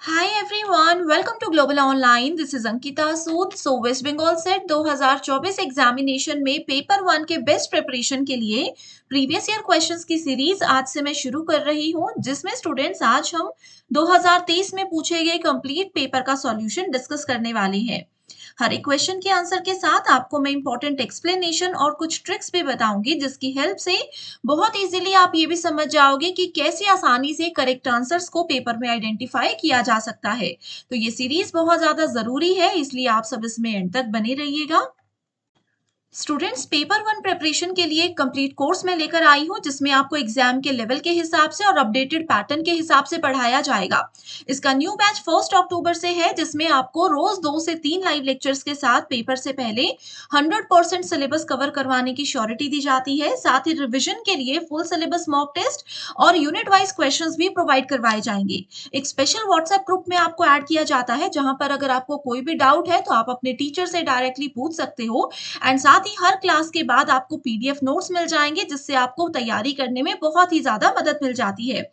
Hi everyone, welcome to Global Online. This is Ankita Sood. So West Bengal SET 2024 examination में paper one के best preparation के लिए previous year questions की series आज से मैं शुरू कर रही हूं, जिसमें स्टूडेंट्स आज हम 2023 में पूछे गए कंप्लीट पेपर का सॉल्यूशन डिस्कस करने वाले हैं। हर एक क्वेश्चन के आंसर के साथ आपको मैं इंपॉर्टेंट एक्सप्लेनेशन और कुछ ट्रिक्स भी बताऊंगी, जिसकी हेल्प से बहुत इजीली आप ये भी समझ जाओगे कि कैसे आसानी से करेक्ट आंसर्स को पेपर में आइडेंटिफाई किया जा सकता है। तो ये सीरीज बहुत ज्यादा जरूरी है, इसलिए आप सब इसमें एंड तक बने रहिएगा। स्टूडेंट्स, पेपर वन प्रिपरेशन के लिए कंप्लीट कोर्स में लेकर आई हूँ, जिसमें आपको एग्जाम के लेवल के हिसाब से और अपडेटेड पैटर्न के हिसाब से पढ़ाया जाएगा। इसका न्यू बैच 1 अक्टूबर से है, जिसमें आपको रोज 2 से 3 लाइव लेक्चर्स के साथ पेपर से पहले 100% सिलेबस कवर करवाने की श्योरिटी दी जाती है। साथ ही रिविजन के लिए फुल सिलेबस मॉक टेस्ट और यूनिट वाइज क्वेश्चंस भी प्रोवाइड करवाए जाएंगे। एक स्पेशल व्हाट्सएप ग्रुप में आपको ऐड किया जाता है, जहां पर अगर आपको कोई भी डाउट है तो आप अपने टीचर से डायरेक्टली पूछ सकते हो। एंड साथ ही हर क्लास के बाद आपको पीडीएफ नोट्स मिल जाएंगे, जिससे आपको तैयारी करने में बहुत ही ज्यादा मदद मिल जाती है।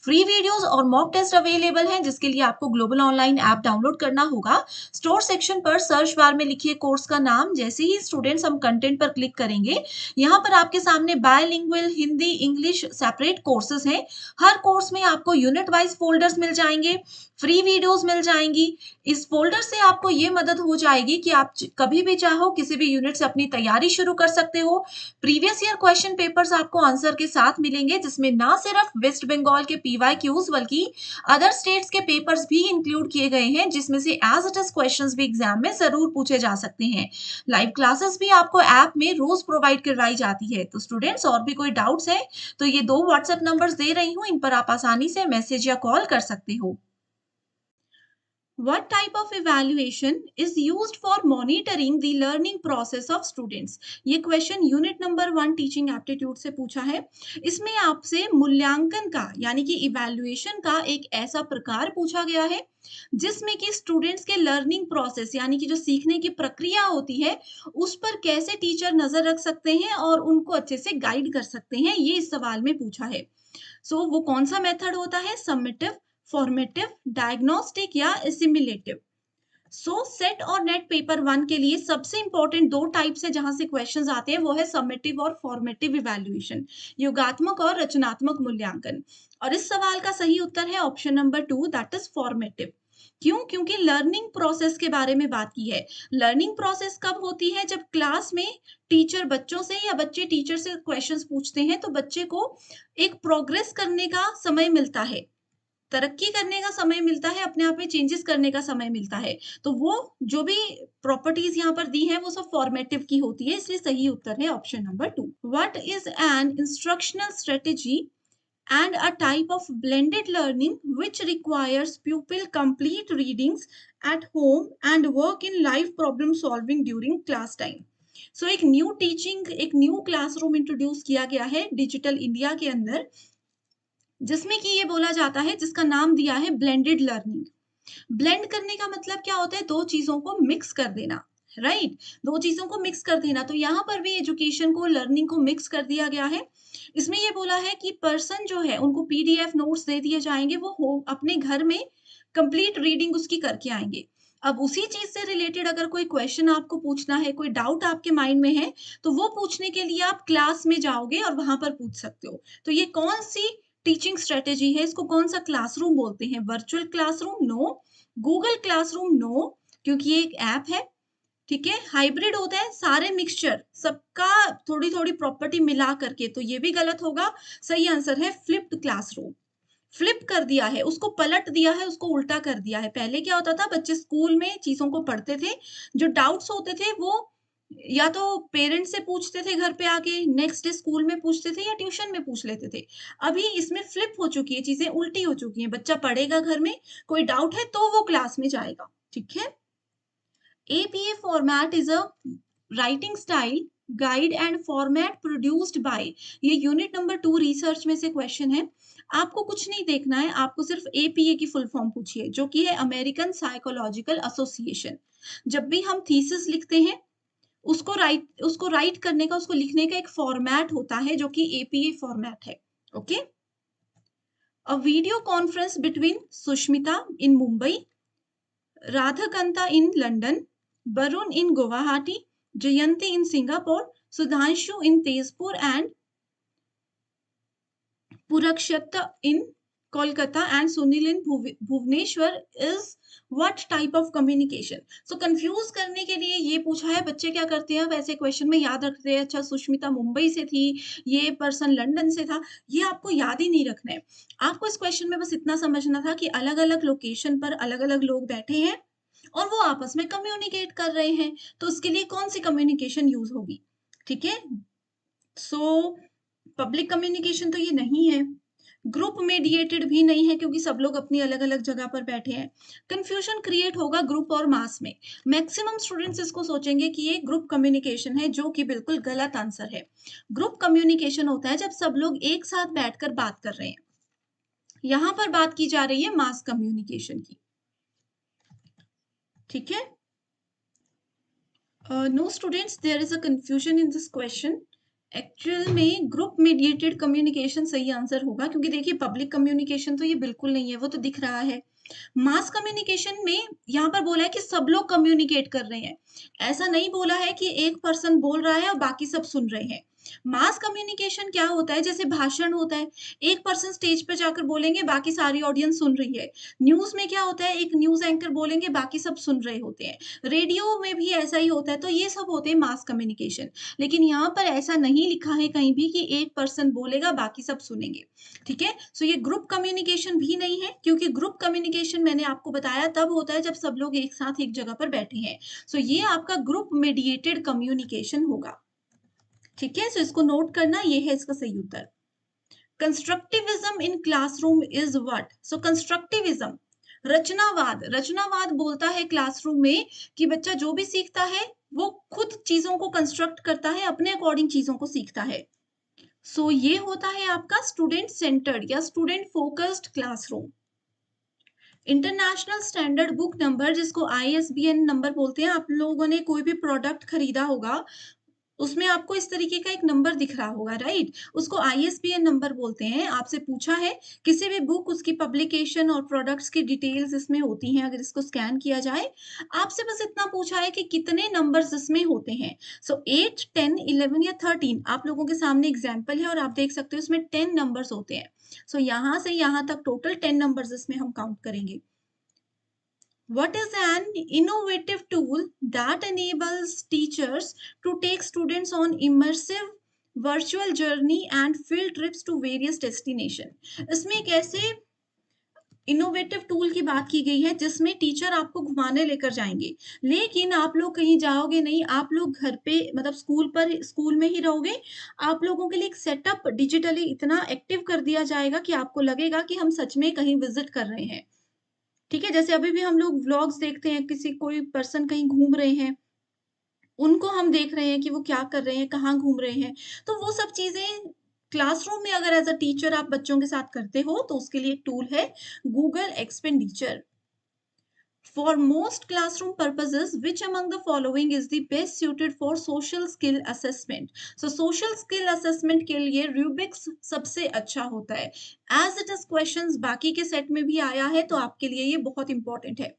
फ्री वीडियोस और मॉक टेस्ट अवेलेबल हैं, जिसके लिए आपको ग्लोबल ऑनलाइन ऐप डाउनलोड करना होगा। स्टोर सेक्शन पर सर्च बार में लिखिए कोर्स का नाम। जैसे ही स्टूडेंट्स हम कंटेंट पर क्लिक करेंगे, यहाँ पर आपके सामने bilingual Hindi English separate courses हैं। हर कोर्स में आपको यूनिट वाइज फोल्डर्स मिल जाएंगे, फ्री वीडियोस मिल जाएंगी। इस फोल्डर से आपको ये मदद हो जाएगी कि आप कभी भी चाहो किसी भी यूनिट से अपनी तैयारी शुरू कर सकते हो। प्रीवियस ईयर क्वेश्चन पेपर्स आपको आंसर के साथ मिलेंगे, जिसमें ना सिर्फ वेस्ट बंगाल के पीवाईक्यूज बल्कि अदर स्टेट्स के पेपर्स भी इंक्लूड किए गए हैं, जिसमें से एज इट इज क्वेश्चंस भी एग्जाम में जरूर पूछे जा सकते हैं। लाइव क्लासेस भी आपको ऐप में रोज प्रोवाइड करवाई जाती है। तो स्टूडेंट्स, और भी कोई डाउट्स है तो ये 2 व्हाट्सएप नंबर्स दे रही हूँ, इन पर आप आसानी से मैसेज या कॉल कर सकते हो। What type of evaluation is used for monitoring the learning process of students? ये question unit number 1 teaching aptitude से पूछा है। इसमें आपसे मूल्यांकन का यानी कि इवैल्यूएशन का एक ऐसा प्रकार पूछा गया है, जिसमें कि स्टूडेंट्स के लर्निंग प्रोसेस यानी कि जो सीखने की प्रक्रिया होती है, उस पर कैसे टीचर नजर रख सकते हैं और उनको अच्छे से गाइड कर सकते हैं, ये इस सवाल में पूछा है। वो कौन सा मेथड होता है? समेटिव, फॉर्मेटिव, डायग्नोस्टिक या एसिमिलेटिव? सेट और नेट पेपर वन के लिए सबसे इंपॉर्टेंट 2 टाइप से जहां से क्वेश्चंस आते हैं, वो है समेटिव और फॉर्मेटिव इवैल्यूएशन, योगात्मक और रचनात्मक मूल्यांकन। और इस सवाल का सही उत्तर है option number 2, that is formative. क्यों? क्योंकि लर्निंग प्रोसेस के बारे में बात की है। लर्निंग प्रोसेस कब होती है? जब क्लास में टीचर बच्चों से या बच्चे टीचर से क्वेश्चंस पूछते हैं, तो बच्चे को एक प्रोग्रेस करने का समय मिलता है, तरक्की करने का समय मिलता है, अपने आप में चेंजेस करने का समय मिलता है। तो वो जो भी प्रॉपर्टीज यहाँ पर दी हैं, वो सब फॉर्मेटिव की होती है, इसलिए सही उत्तर है option number 2। What is an instructional strategy and a type of blended learning which requires pupil complete readings at home and work in live problem solving during class time. एक न्यू टीचिंग, एक new classroom introduce किया गया है digital India के अंदर, जिसमें कि ये बोला जाता है, जिसका नाम दिया है ब्लेंडेड लर्निंग। ब्लेंड करने का मतलब क्या होता है? 2 चीजों को मिक्स कर देना, राइट? 2 चीजों को मिक्स कर देना। तो यहाँ पर भी एजुकेशन को, लर्निंग को मिक्स कर दिया गया है। इसमें ये बोला है कि पर्सन जो है, उनको पीडीएफ नोट्स दे दिए जाएंगे, वो अपने घर में कंप्लीट रीडिंग उसकी करके आएंगे। अब उसी चीज से रिलेटेड अगर कोई क्वेश्चन आपको पूछना है, कोई डाउट आपके माइंड में है, तो वो पूछने के लिए आप क्लास में जाओगे और वहां पर पूछ सकते हो। तो ये कौन सी टीचिंग स्ट्रेटेजी है? इसको कौन सा क्लासरूम बोलते हैं? Virtual classroom? No. Google classroom? No, क्योंकि ये एक ऐप है। ठीक है, हाइब्रिड होता है, सारे मिक्सचर, सबका थोड़ी थोड़ी प्रॉपर्टी मिला करके, तो ये भी गलत होगा। सही आंसर है फ्लिप्ड क्लासरूम। फ्लिप कर दिया है, उसको पलट दिया है, उसको उल्टा कर दिया है। पहले क्या होता था? बच्चे स्कूल में चीजों को पढ़ते थे, जो डाउट्स होते थे वो या तो पेरेंट्स से पूछते थे घर पे आके, नेक्स्ट डे स्कूल में पूछते थे या ट्यूशन में पूछ लेते थे। अभी इसमें फ्लिप हो चुकी है, चीजें उल्टी हो चुकी हैं। बच्चा पढ़ेगा घर में, कोई डाउट है तो वो क्लास में जाएगा। ठीक है। APA format is a writing style, guide and format produced by, ये यूनिट नंबर 2 रिसर्च में से क्वेश्चन है। आपको कुछ नहीं देखना है, आपको सिर्फ APA की फुल फॉर्म पूछिए, जो कि है अमेरिकन साइकोलॉजिकल एसोसिएशन। जब भी हम थीसिस लिखते हैं, उसको राइट करने का, उसको लिखने का एक फॉर्मेट होता है, जो कि APA फॉर्मेट है। Okay. A video conference between Sushmita in Mumbai, Radhakanta in London, Varun in Guwahati, Jayanti in Singapore, Sudhanshu in Tezpur and Purakshata in Kolkata and Sunil in Bhubaneswar is what type of communication? So confuse करने के लिए ये पूछा है, बच्चे क्या करते हैं, वैसे क्वेश्चन में याद रखते हैं, अच्छा सुष्मिता मुंबई से थी, ये पर्सन लंदन से था, ये आपको याद ही नहीं रखना है। आपको इस क्वेश्चन में बस इतना समझना था कि अलग-अलग लोकेशन पर अलग-अलग लोग बैठे हैं और वो आपस में कम्युनिकेट कर रहे हैं, तो उसके लिए कौन सी कम्युनिकेशन यूज़ होगी, ठीक है? सो पब्लिक कम्युनिकेशन तो ये नहीं है, ग्रुप मीडिएटेड भी नहीं है क्योंकि सब लोग अपनी अलग-अलग जगह पर बैठे हैं। कन्फ्यूजन क्रिएट होगा ग्रुप और मास में। मैक्सिमम स्टूडेंट्स इसको सोचेंगे कि ये ग्रुप कम्युनिकेशन है, जो कि बिल्कुल गलत आंसर है। ग्रुप कम्युनिकेशन होता है जब सब लोग एक साथ बैठकर बात कर रहे हैं। यहाँ पर बात की जा रही है मास कम्युनिकेशन की। ठीक है? No students, there is a confusion in this question. Actual में ग्रुप मीडिएटेड कम्युनिकेशन सही आंसर होगा, क्योंकि देखिए पब्लिक कम्युनिकेशन तो ये बिल्कुल नहीं है, वो तो दिख रहा है। मास कम्युनिकेशन में यहाँ पर बोला है कि सब लोग कम्युनिकेट कर रहे हैं। ऐसा नहीं बोला है कि एक पर्सन बोल रहा है और बाकी सब सुन रहे हैं। मास कम्युनिकेशन क्या होता है, जैसे भाषण होता है, एक पर्सन स्टेज पे जाकर बोलेंगे, बाकी सारी ऑडियंस सुन रही है। न्यूज़ में क्या होता है, एक न्यूज़ एंकर बोलेंगे, बाकी सब सुन रहे होते हैं। रेडियो में भी ऐसा ही होता है, तो ये सब होते हैं मास कम्युनिकेशन। लेकिन यहाँ पर ऐसा नहीं लिखा है कहीं भी कि एक पर्सन बोलेगा, बाकी सब सुनेंगे। ठीक है? सो ये ग्रुप कम्युनिकेशन भी नहीं है, क्योंकि ग्रुप कम्युनिकेशन मैंने आपको बताया तब होता है जब सब लोग एक साथ एक जगह पर बैठे हैं। सो ये आपका ग्रुप मीडिएटेड कम्युनिकेशन होगा। ठीक है? सो इसको नोट करना, ये है इसका सही उत्तर। Constructivism in classroom is what? So constructivism, रचनावाद। रचनावाद बोलता है क्लासरूम में कि बच्चा जो भी सीखता है, वो खुद चीज़ों को कंस्ट्रक्ट करता है, अपने अकॉर्डिंग चीज़ों को सीखता है। सो ये होता है आपका स्टूडेंट सेंटर्ड या student focused classroom. International standard book number, जिसको आईएसबीएन नंबर बोलते हैं, आप लोगों ने कोई भी प्रोडक्ट खरीदा होगा, उसमें आपको इस तरीके का एक नंबर दिख रहा होगा, राइट? उसको आईएसबीएन नंबर बोलते हैं। आपसे पूछा है किसी भी बुक, उसकी पब्लिकेशन और प्रोडक्ट्स की डिटेल्स इसमें होती हैं, अगर इसको स्कैन किया जाए। आपसे बस इतना पूछा है कि कितने नंबर्स इसमें होते हैं। सो 8, 10, 11 या 13, आप लोगों के सामने एग्जाम्पल है और आप देख सकते हो इसमें 10 नंबर्स होते हैं। सो यहाँ से यहाँ तक टोटल 10 नंबर्स इसमें हम काउंट करेंगे। What is an innovative tool that enables teachers to take students on immersive virtual journey and field trips to various destination? इसमें एक ऐसे इनोवेटिव टूल की बात की गई है जिसमें टीचर आपको घुमाने लेकर जाएंगे, लेकिन आप लोग कहीं जाओगे नहीं, आप लोग घर पे मतलब स्कूल में ही रहोगे। आप लोगों के लिए एक सेटअप डिजिटली इतना एक्टिव कर दिया जाएगा कि आपको लगेगा कि हम सच में कहीं विजिट कर रहे हैं। ठीक है? जैसे अभी भी हम लोग व्लॉग्स देखते हैं, किसी कोई पर्सन कहीं घूम रहे हैं, उनको हम देख रहे हैं कि वो क्या कर रहे हैं, कहाँ घूम रहे हैं। तो वो सब चीज़ें क्लासरूम में अगर एज़ अ टीचर आप बच्चों के साथ करते हो, तो उसके लिए एक टूल है Google expenditure. For most classroom purposes, which among the following is the best suited for social skill assessment? So social skill assessment के लिए रूबिक्स सबसे अच्छा होता है। As it is questions बाकी के सेट में भी आया है, तो आपके लिए ये बहुत इंपॉर्टेंट है।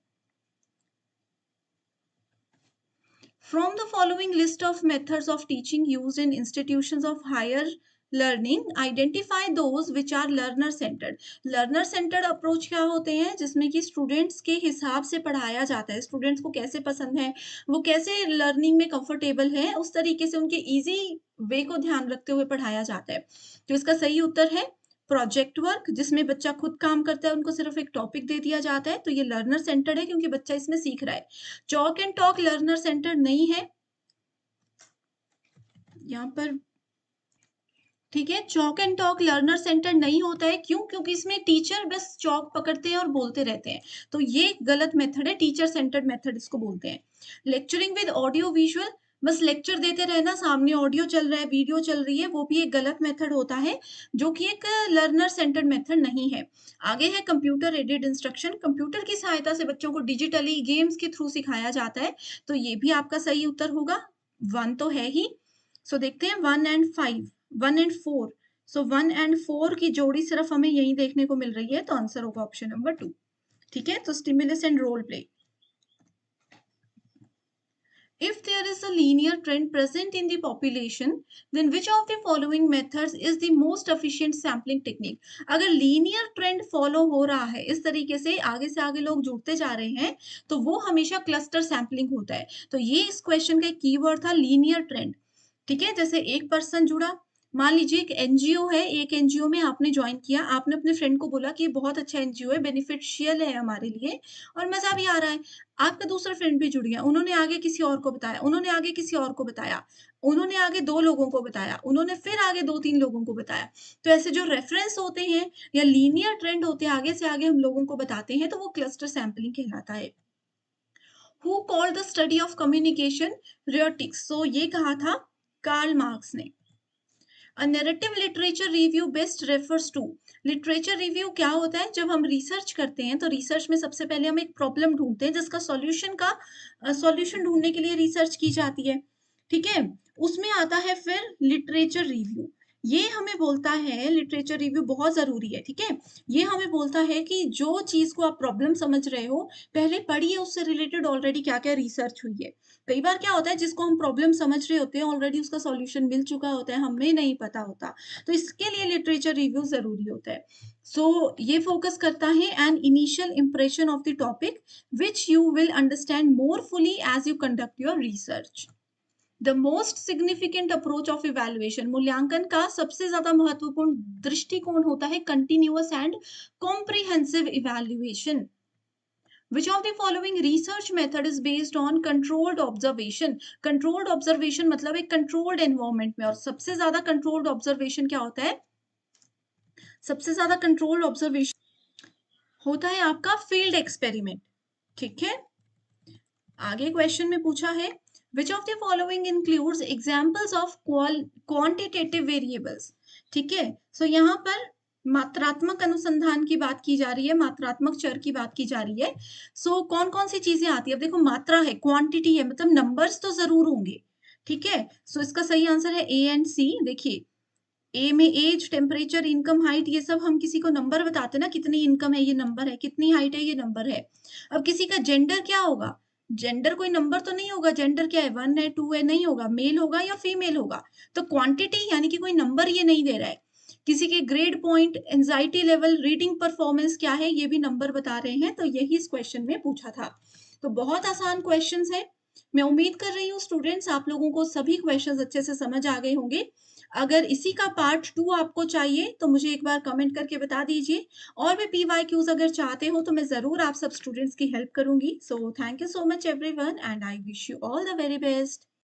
From the following list of methods of teaching used in institutions of higher learning, identify those which are learner centered. Learner centered approach क्या होते हैं, जिसमें कि स्टूडेंट्स के हिसाब से पढ़ाया जाता है, स्टूडेंट्स को कैसे पसंद है, वो कैसे लर्निंग में कंफर्टेबल है, उस तरीके से उनके इजी वे को ध्यान रखते हुए पढ़ाया जाता है। तो इसका सही उत्तर है प्रोजेक्ट वर्क, जिसमें बच्चा खुद काम करता है, उनको सिर्फ एक टॉपिक दे दिया जाता है, तो ये लर्नर सेंटर्ड है क्योंकि बच्चा इसमें सीख रहा है। Chalk and talk learner centre नहीं है यहाँ पर। ठीक है, chalk and talk learner centre नहीं होता है, क्यों? क्योंकि इसमें टीचर बस चॉक पकड़ते हैं और बोलते रहते हैं, तो ये गलत मेथड है, टीचर सेंटर्ड मेथड इसको बोलते हैं। लेक्चरिंग विद ऑडियो विजुअल, बस लेक्चर देते रहना, सामने ऑडियो चल रहा है, वीडियो चल रही है, वो भी एक गलत मेथड होता है, जो कि एक लर्नर सेंटर्ड मेथड नहीं है। आगे है कंप्यूटर एडेड इंस्ट्रक्शन, कंप्यूटर की सहायता से बच्चों को डिजिटली गेम्स के थ्रू सिखाया जाता है, तो ये भी आपका सही उत्तर होगा। 1 तो है ही। सो देखते हैं 1 एंड 5, 1 एंड 4। सो 1 एंड 4 की जोड़ी सिर्फ हमें यही देखने को मिल रही है, तो आंसर होगा ऑप्शन नंबर 2। ठीक है, तो stimulus and role play. If there is a linear trend present in the population, then which of the following methods is the most efficient sampling technique? अगर linear trend follow हो रहा है, इस तरीके से आगे लोग जुड़ते जा रहे हैं, तो वो हमेशा cluster sampling होता है। तो ये इस क्वेश्चन का एक कीवर्ड था linear trend। ठीक है, जैसे एक पर्सन जुड़ा, मान लीजिए एक एनजीओ है, एक एनजीओ में आपने ज्वाइन किया, आपने अपने फ्रेंड को बोला कि ये बहुत अच्छा एनजीओ है, बेनिफिशियल है हमारे लिए और मजा भी आ रहा है। आपका दूसरा फ्रेंड भी जुड़ गया, उन्होंने आगे किसी और को बताया, उन्होंने आगे किसी और को बताया, उन्होंने आगे 2 लोगों को बताया, उन्होंने फिर आगे 2-3 लोगों को बताया। तो ऐसे जो रेफरेंस होते हैं या लीनियर ट्रेंड होते हैं, आगे से आगे हम लोगों को बताते हैं, तो वो क्लस्टर सैंपलिंग कहलाता है। Who called the study of communication rhetorics? So ये कहा था कार्ल मार्क्स ने। A narrative literature review best refers to। Literature review क्या होता है? जब हम रिसर्च करते हैं तो रिसर्च में सबसे पहले हम एक प्रॉब्लम ढूंढते हैं जिसका सॉल्यूशन ढूंढने के लिए रिसर्च की जाती है। ठीक है, उसमें आता है फिर लिटरेचर रिव्यू। ये हमें बोलता है, लिटरेचर रिव्यू बहुत जरूरी है। ठीक है, ये हमें बोलता है कि जो चीज को आप प्रॉब्लम समझ रहे हो, पहले पढ़िए उससे रिलेटेड ऑलरेडी क्या क्या रिसर्च हुई है। कई बार क्या होता है, जिसको हम प्रॉब्लम समझ रहे होते हैं ऑलरेडी उसका सॉल्यूशन मिल चुका होता है, हमें नहीं पता होता। तो इसके लिए लिटरेचर रिव्यू जरूरी होता है। सो ये फोकस करता है an initial impression of the topic which you will understand more fully as you conduct your research. The most significant approach of evaluation, मूल्यांकन का सबसे ज्यादा महत्वपूर्ण दृष्टिकोण होता है continuous and comprehensive evaluation. Which of the following research method is based on controlled observation? Controlled observation मतलब एक controlled environment में, और सबसे ज्यादा controlled observation क्या होता है? सबसे ज्यादा controlled observation होता है आपका field experiment। ठीक है, आगे क्वेश्चन में पूछा है which of the following includes examples of quantitative variables। ठीक है, सो यहाँ पर मात्रात्मक अनुसंधान की बात की जा रही है, मात्रात्मक चर की बात की जा रही है। सो कौन कौन सी चीजें आती है? अब देखो, मात्रा है, क्वांटिटी है, मतलब नंबर्स तो जरूर होंगे। ठीक है, सो इसका सही आंसर है ए एंड सी। देखिए, ए में एज, टेम्परेचर, इनकम, हाइट, ये सब हम किसी को नंबर बताते हैं ना, कितनी इनकम है ये नंबर है, कितनी हाइट है ये नंबर है। अब किसी का जेंडर क्या होगा? जेंडर कोई नंबर तो नहीं होगा, जेंडर क्या है, 1 है 2 है, नहीं होगा, मेल होगा या फीमेल होगा। तो क्वांटिटी यानी कि कोई नंबर ये नहीं दे रहा है। किसी के grade point, anxiety level, reading performance क्या है, ये भी नंबर बता रहे हैं। तो यही इस क्वेश्चन में पूछा था। तो बहुत आसान क्वेश्चंस है। मैं उम्मीद कर रही हूँ स्टूडेंट्स आप लोगों को सभी क्वेश्चंस अच्छे से समझ आ गए होंगे। अगर इसी का पार्ट 2 आपको चाहिए तो मुझे एक बार कमेंट करके बता दीजिए, और भी पीवाईक्यूज अगर चाहते हो तो मैं जरूर आप सब स्टूडेंट्स की हेल्प करूंगी। So thank you so much everyone and I wish you all the very best.